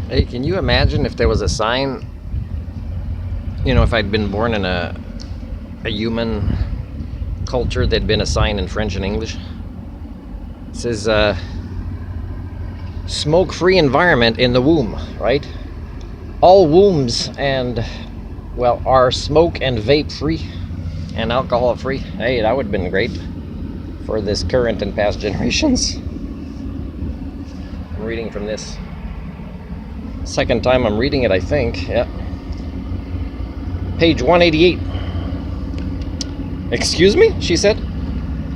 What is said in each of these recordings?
Hey, can you imagine if there was a sign, if I'd been born in a human culture, there'd been a sign in French and English. It says, smoke-free environment in the womb, right? All wombs are smoke and vape free and alcohol free. Hey, that would have been great for this current and past generations. I'm reading from this. Second time I'm reading it, I think. Yeah. Page 188. Excuse me? She said.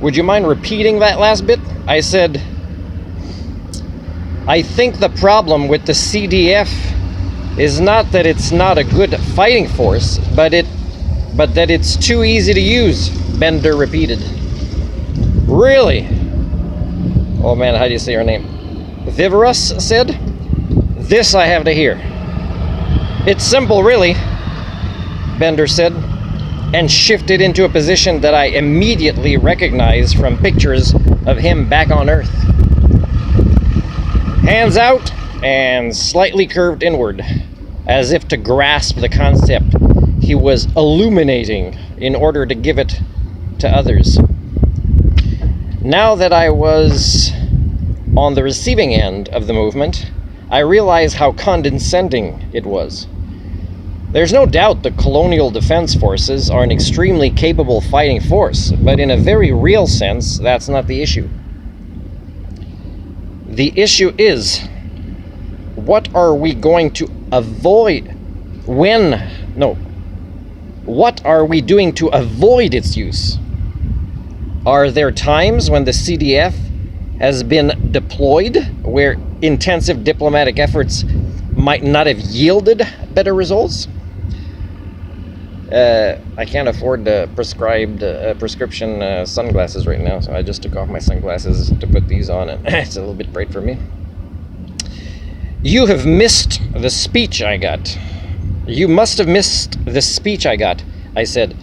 Would you mind repeating that last bit? I said, I think the problem with the CDF is not that it's not a good fighting force, but that it's too easy to use, Bender repeated. Really? Oh man, how do you say her name? Viverus said, this I have to hear. It's simple, really, Bender said, and shifted into a position that I immediately recognized from pictures of him back on Earth. Hands out and slightly curved inward, as if to grasp the concept he was illuminating in order to give it to others. Now that I was on the receiving end of the movement, I realized how condescending it was. There's no doubt the colonial defense forces are an extremely capable fighting force, but in a very real sense, that's not the issue. The issue is, what are we going to avoid what are we doing to avoid its use? Are there times when the CDF has been deployed where intensive diplomatic efforts might not have yielded better results? I can't afford the prescription sunglasses right now, so I just took off my sunglasses to put these on, and it's a little bit bright for me. You have missed the speech I got. You must have missed the speech I got, I said.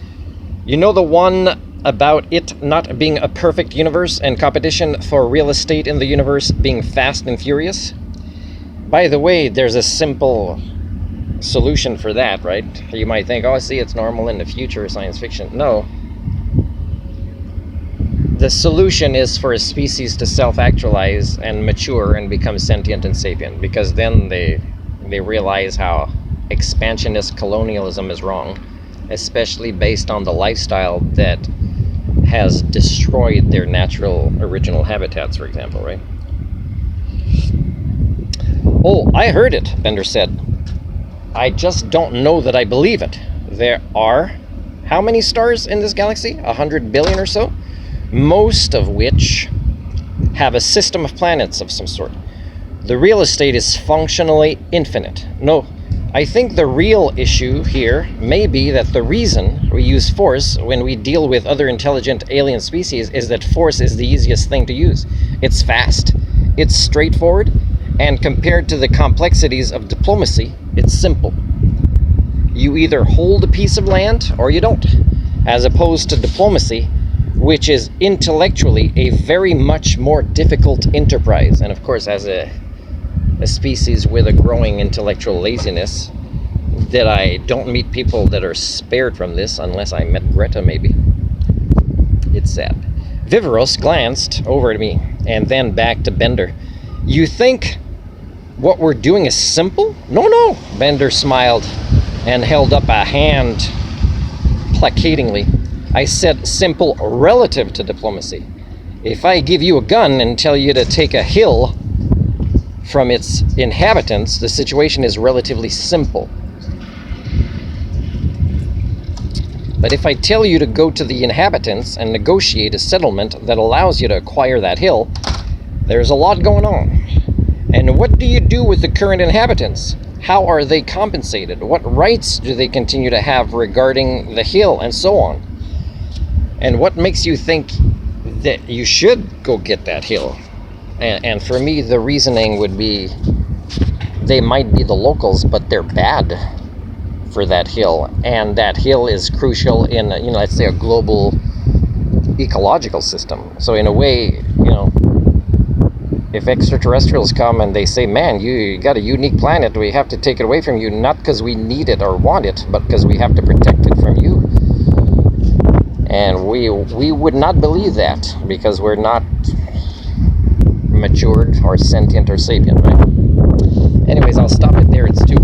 You know the one about it not being a perfect universe and competition for real estate in the universe being fast and furious? By the way, there's a simple solution for that, right? You might think, oh, see, it's normal in the future, science fiction. No. The solution is for a species to self-actualize and mature and become sentient and sapient, because then they realize how expansionist colonialism is wrong, especially based on the lifestyle that has destroyed their natural original habitats, for example, right? Oh, I heard it, Bender said. I just don't know that I believe it. There are how many stars in this galaxy? 100 billion or so? Most of which have a system of planets of some sort. The real estate is functionally infinite. No, I think the real issue here may be that the reason we use force when we deal with other intelligent alien species is that force is the easiest thing to use. It's fast, it's straightforward, and compared to the complexities of diplomacy, it's simple. You either hold a piece of land or you don't, as opposed to diplomacy, which is intellectually a very much more difficult enterprise. And of course, as a species with a growing intellectual laziness, that I don't meet people that are spared from this, unless I met Greta, maybe. It's sad. Viveros glanced over at me and then back to Bender. You think what we're doing is simple? No. Bender smiled and held up a hand placatingly. I said simple relative to diplomacy. If I give you a gun and tell you to take a hill from its inhabitants, the situation is relatively simple. But if I tell you to go to the inhabitants and negotiate a settlement that allows you to acquire that hill, there's a lot going on. And what do you do with the current inhabitants? How are they compensated? What rights do they continue to have regarding the hill, and so on? And what makes you think that you should go get that hill? And for me, the reasoning would be they might be the locals, but they're bad for that hill. And that hill is crucial in, let's say a global ecological system. So in a way, if extraterrestrials come and they say, man, you got a unique planet, we have to take it away from you, not because we need it or want it, but because we have to protect it from you. And we would not believe that, because we're not matured or sentient or sapient, right? Anyways, I'll stop it there. It's too